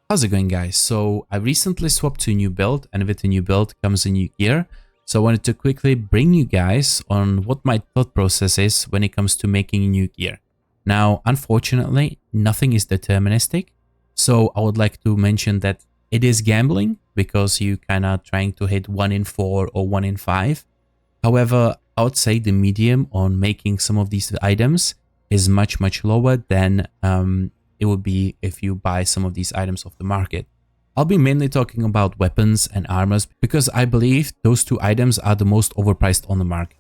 How's it going, guys? So I recently swapped to a new build, and with the new build comes a new gear. So I wanted to quickly bring you guys on what my thought process is when it comes to making a new gear. Now, unfortunately, nothing is deterministic. So I would like to mention that it is gambling because you kind of trying to hit 1 in 4 or 1 in 5. However, I would say the medium on making some of these items is much lower than it would be if you buy some of these items off the market. I'll be mainly talking about weapons and armors because I believe those two items are the most overpriced on the market.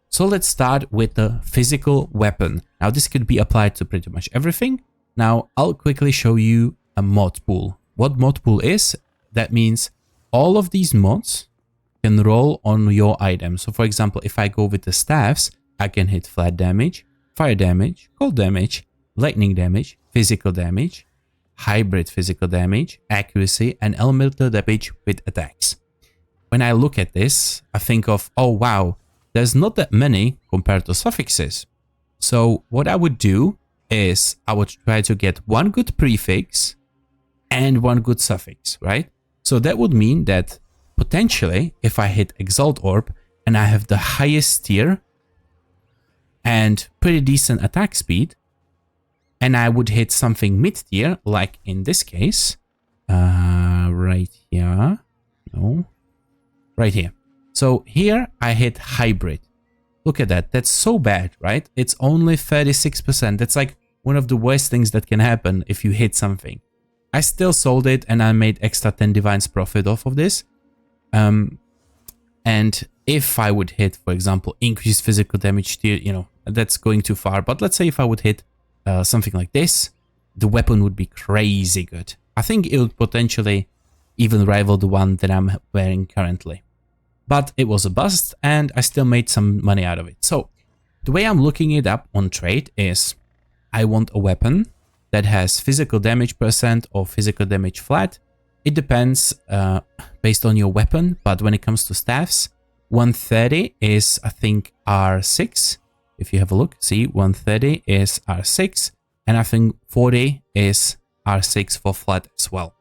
So let's start with the physical weapon. Now this could be applied to pretty much everything. Now I'll quickly show you a mod pool. What mod pool is, that means all of these mods can roll on your item. So for example, if I go with the staffs, I can hit flat damage, fire damage, cold damage, lightning damage, physical damage, hybrid physical damage, accuracy, and elemental damage with attacks. When I look at this, I think of, oh wow, there's not that many compared to suffixes. So what I would do is I would try to get one good prefix and one good suffix, right? So that would mean that potentially if I hit Exalt Orb and I have the highest tier and pretty decent attack speed, and I would hit something mid-tier, like in this case, right here, no, right here. So here I hit hybrid. Look at that, that's so bad, right? It's only 36%. That's like one of the worst things that can happen if you hit something. I still sold it and I made extra 10 divines profit off of this. And if I would hit, for example, increased physical damage tier, you know, that's going too far. But let's say if I would hit something like this, the weapon would be crazy good. I think it would potentially even rival the one that I'm wearing currently. But it was a bust and I still made some money out of it. So the way I'm looking it up on trade is I want a weapon that has physical damage percent or physical damage flat. It depends based on your weapon, but when it comes to staffs, 130 is, I think, R6. If you have a look, see, 130 is R6, and I think 40 is R6 for flat as well.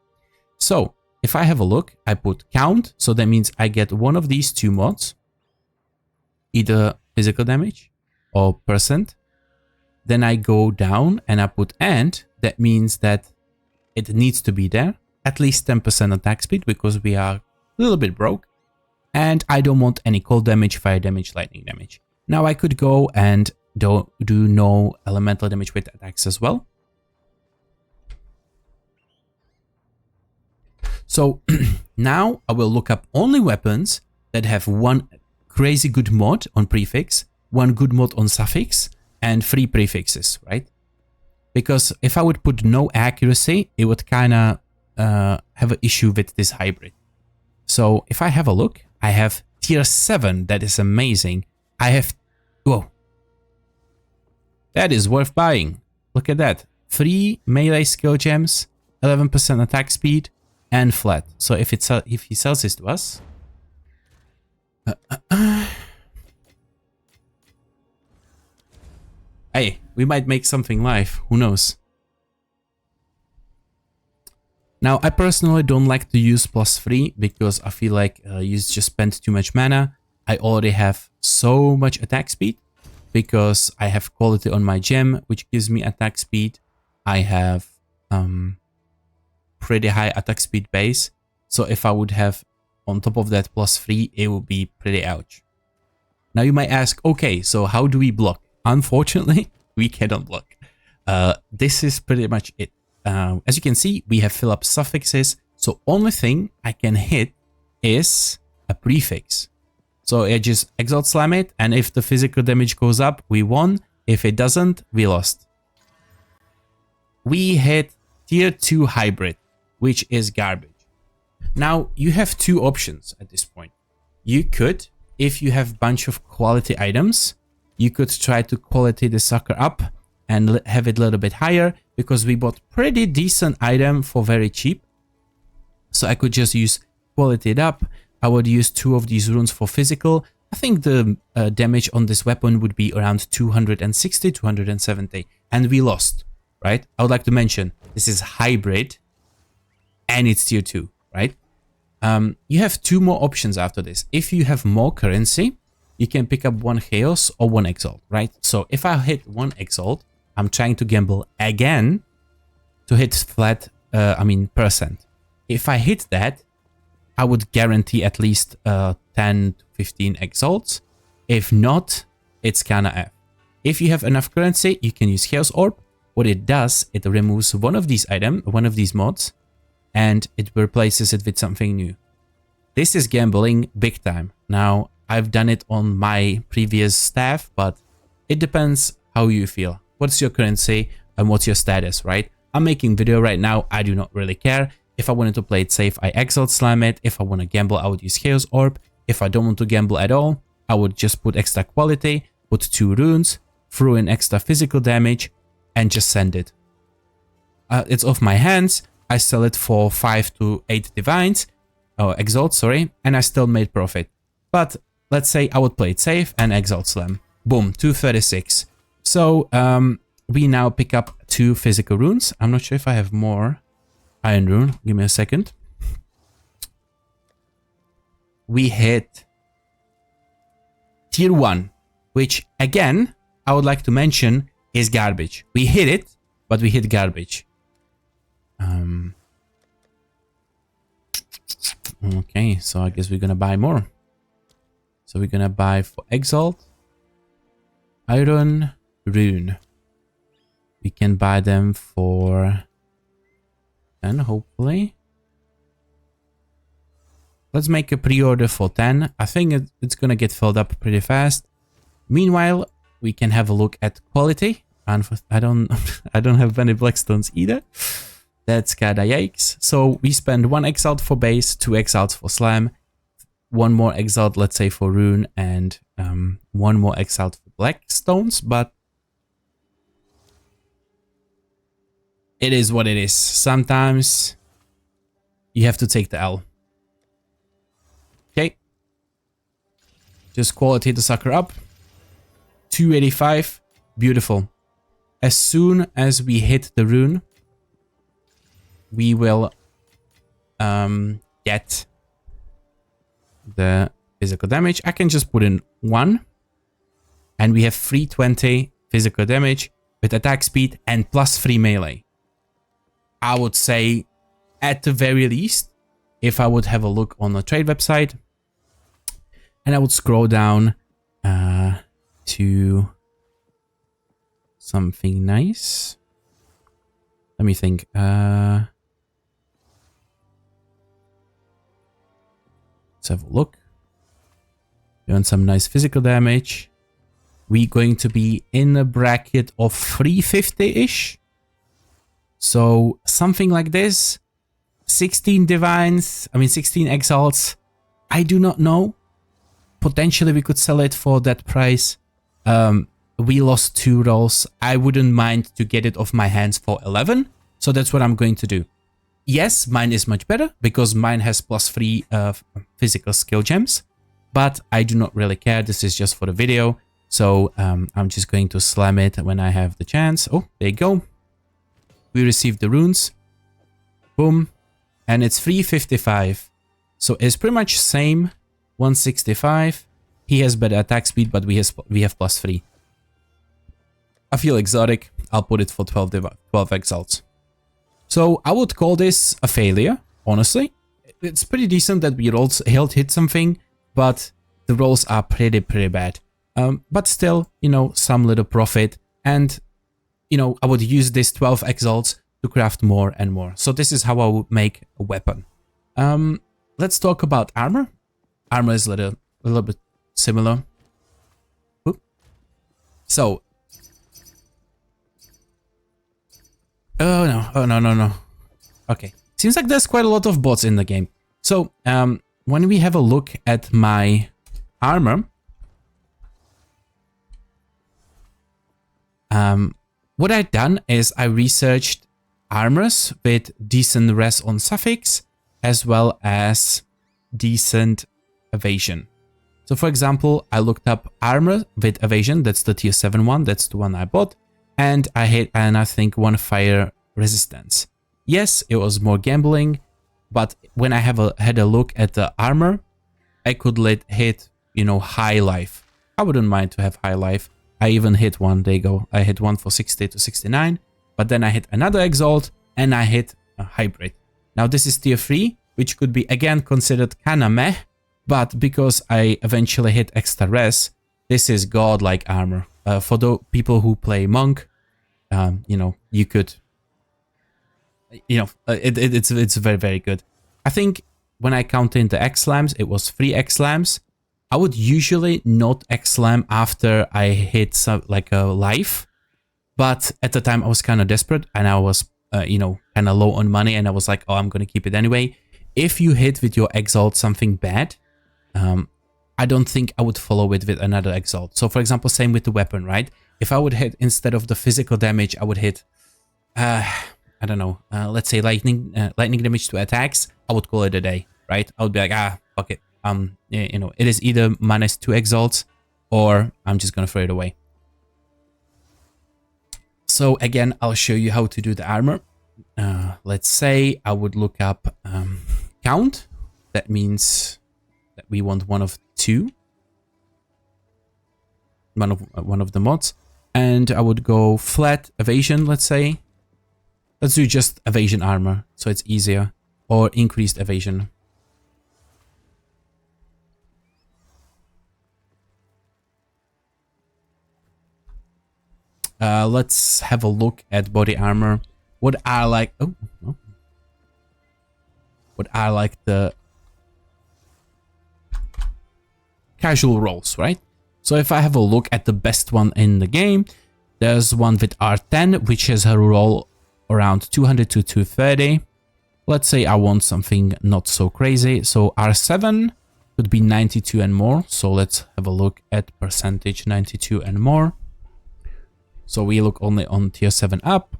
So if I have a look, I put count, so that means I get one of these two mods, either physical damage or percent. Then I go down and I put and, that means that it needs to be there, at least 10% attack speed because we are a little bit broke. And I don't want any cold damage, fire damage, lightning damage. Now I could go and do no elemental damage with attacks as well. So now I will look up only weapons that have one crazy good mod on prefix, one good mod on suffix, and 3 prefixes, right? Because if I would put no accuracy, it would kind of have an issue with this hybrid. So if I have a look, I have tier 7, that is amazing. I have, whoa, that is worth buying. Look at that, 3 melee skill gems, 11% attack speed, and flat. So if he sells this to us, hey, we might make something live, who knows? Now, I personally don't like to use +3 because I feel like you just spend too much mana. I already have so much attack speed because I have quality on my gem, which gives me attack speed. I have pretty high attack speed base. So if I would have on top of that +3, it would be pretty ouch. Now you might ask, okay, so how do we block? Unfortunately, we cannot block. This is pretty much it. As you can see, we have fill up suffixes, so only thing I can hit is a prefix. So I just exalt slam it, and if the physical damage goes up, we won. If it doesn't, we lost. We hit tier 2 hybrid, which is garbage. Now you have two options at this point. You could, if you have a bunch of quality items, you could try to quality the sucker up and have it a little bit higher, because we bought pretty decent item for very cheap. So I could just use quality it up. I would use 2 of these runes for physical. I think the damage on this weapon would be around 260, 270, and we lost, right? I would like to mention, this is hybrid. and it's tier 2, right? You have 2 more options after this. If you have more currency, you can pick up 1 chaos or 1 exalt, right? So if I hit 1 exalt, I'm trying to gamble again to hit flat, percent. If I hit that, I would guarantee at least 10 to 15 exalts. If not, it's kinda F. If you have enough currency, you can use Chaos Orb. What it does, it removes one of these mods, and it replaces it with something new. This is gambling big time. Now, I've done it on my previous staff, but it depends how you feel. What's your currency and what's your status, right? I'm making video right now. I do not really care. If I wanted to play it safe, I exalt slam it. If I want to gamble, I would use Chaos Orb. If I don't want to gamble at all, I would just put extra quality, put 2 runes, throw in extra physical damage, and just send it. It's off my hands. I sell it for 5 to 8 divines, or exalts, sorry, and I still made profit. But let's say I would play it safe and exalt slam. Boom, 236. So we now pick up 2 physical runes. I'm not sure if I have more iron rune. Give me a second. We hit tier 1, which again, I would like to mention is garbage. We hit it, but we hit garbage. Okay, so I guess we're gonna buy more. So we're gonna buy for exalt, iron, rune. We can buy them for 10, hopefully. Let's make a pre-order for 10. I think it's gonna get filled up pretty fast. Meanwhile, we can have a look at quality. And I don't have any blackstones either. That's kinda yikes. So we spend 1 exalt for base, 2 exalts for slam, 1 more exalt, let's say, for rune, and 1 more exalt for blackstones. But it is what it is. Sometimes you have to take the L. Okay. Just quality the sucker up. 285. Beautiful. As soon as we hit the rune, we will get the physical damage. I can just put in 1, and we have 320 physical damage with attack speed and +3 melee. I would say, at the very least, if I would have a look on the trade website, and I would scroll down to something nice. Let me think. Let's have a look. We want some nice physical damage. We're going to be in a bracket of 350-ish. So something like this. 16 divines, 16 exalts. I do not know. Potentially we could sell it for that price. We lost 2 rolls. I wouldn't mind to get it off my hands for 11. So that's what I'm going to do. Yes, mine is much better because mine has +3 physical skill gems. But I do not really care. This is just for the video. So I'm just going to slam it when I have the chance. Oh, there you go. We received the runes. Boom. And it's 355. So it's pretty much same. 165. He has better attack speed, but we have +3. I feel exotic. I'll put it for 12 exalts. So I would call this a failure, honestly. It's pretty decent that we hit something, but the rolls are pretty bad. But still, some little profit. And, I would use this 12 exalts to craft more and more. So this is how I would make a weapon. Let's talk about armor. Armor is a little bit similar. Oop. So. Oh no. Okay. Seems like there's quite a lot of bots in the game. So, when we have a look at my armor, what I've done is I researched armors with decent res on suffix as well as decent evasion. So for example, I looked up armor with evasion, that's the tier 7 one, that's the one I bought, and I think 1 fire resistance. Yes, it was more gambling, But when I had a look at the armor, I could hit, you know, high life. I wouldn't mind to have high life. I even hit one, there you go. I hit one for 60 to 69, but then I hit another exalt and I hit a hybrid. Now this is tier 3, which could be again considered kinda meh, but because I eventually hit extra res, this is godlike armor. For the people who play monk, you know, you could, you know, it's very, very good. I think when I count in the X-slams, it was 3 X-slams. I would usually not X-slam after I hit some, like a life, but at the time I was kind of desperate and I was, you know, kind of low on money and I was like, oh, I'm going to keep it anyway. If you hit with your Exalt something bad, I don't think I would follow it with another Exalt. So for example, same with the weapon, right? If I would hit, instead of the physical damage, I would hit, I don't know, let's say lightning damage to attacks, I would call it a day, right? I would be like, fuck it. You know, it is either minus 2 exalts or I'm just gonna throw it away. So again, I'll show you how to do the armor. Let's say I would look up count. That means that we want one of 2. One of the mods. And I would go flat evasion, let's say. Let's do just evasion armor, so it's easier. Or increased evasion. Let's have a look at body armor. What are like... Oh. What are like the casual rolls, right? So if I have a look at the best one in the game, there's one with R10, which has a roll around 200 to 230. Let's say I want something not so crazy. So R7 could be 92 and more. So let's have a look at percentage 92 and more. So we look only on tier 7 up.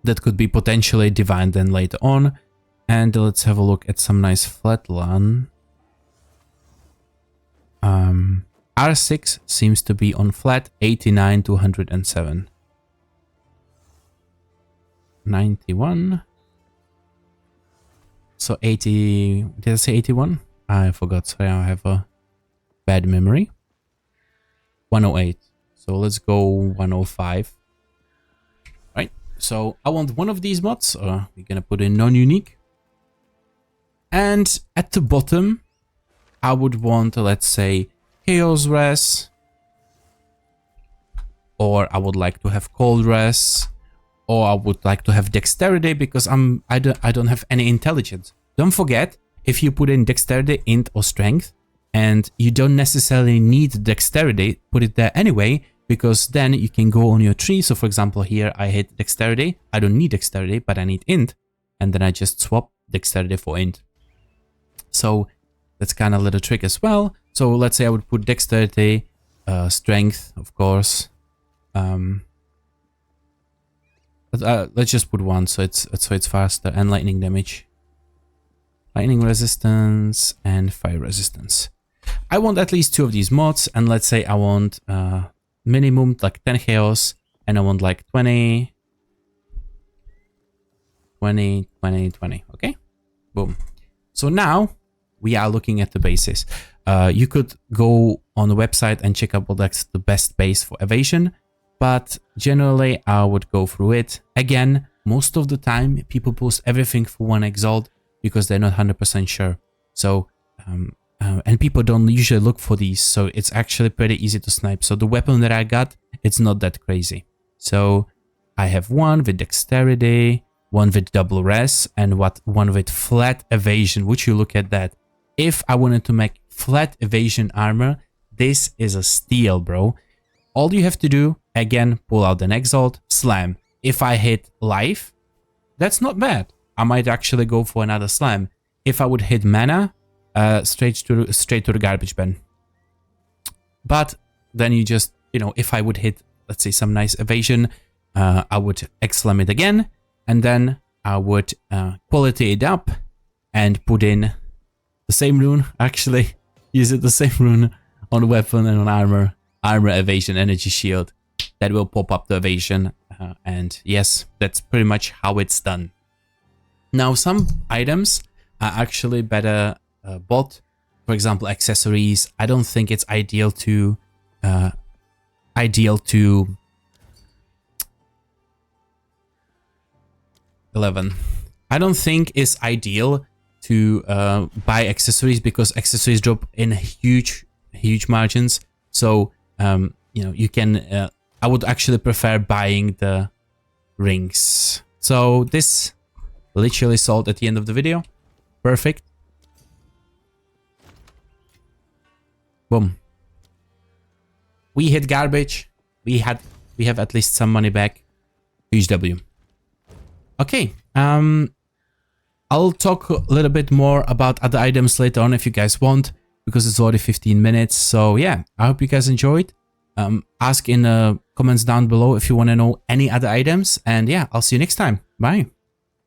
That could be potentially divine then later on. And let's have a look at some nice flatline. R6 seems to be on flat 89 to 107. 91. So 80, did I say 81? I forgot, sorry, I have a bad memory. 108. So let's go 105. Right, so I want one of these mods. We're gonna put in non-unique. And at the bottom, I would want, let's say, Chaos Res. Or I would like to have Cold Res. Or I would like to have Dexterity because I don't have any intelligence. Don't forget, if you put in Dexterity, Int or Strength, and you don't necessarily need Dexterity, put it there anyway, because then you can go on your tree. So for example, here I hit Dexterity. I don't need Dexterity, but I need Int. And then I just swap Dexterity for Int. So that's kind of a little trick as well. So let's say I would put Dexterity, Strength, of course. Let's just put 1 so it's faster, and lightning damage. Lightning resistance and fire resistance. I want at least 2 of these mods, and let's say I want minimum like 10 chaos, and I want like 20, 20, 20, 20. Okay, boom. So now we are looking at the bases. You could go on the website and check out what's the best base for evasion, but generally I would go through it. Again, most of the time people post everything for 1 exalt because they're not 100% sure. So, and people don't usually look for these, so it's actually pretty easy to snipe. So the weapon that I got, it's not that crazy. So I have one with dexterity, one with double res, and one with flat evasion. Would you look at that? If I wanted to make flat evasion armor, this is a steal, bro. All you have to do, again, pull out an exalt, slam. If I hit life, that's not bad. I might actually go for another slam. If I would hit mana, straight to the garbage bin. But then you just, you know, if I would hit, let's say, some nice evasion, I would X-slam it again, and then I would quality it up and put in the same rune, actually. Use it the same rune on weapon and on armor. Armor, evasion, energy shield. That will pop up the evasion. And yes, that's pretty much how it's done. Now, some items are actually better bought. For example, accessories. I don't think it's ideal to 11. I don't think it's ideal to buy accessories because accessories drop in huge margins. So you know, you can. I would actually prefer buying the rings. So this literally sold at the end of the video. Perfect. Boom. We hit garbage. We have at least some money back. Huge W. Okay. I'll talk a little bit more about other items later on if you guys want, because it's already 15 minutes. So yeah, I hope you guys enjoyed. Ask in the comments down below if you want to know any other items. And yeah, I'll see you next time. Bye.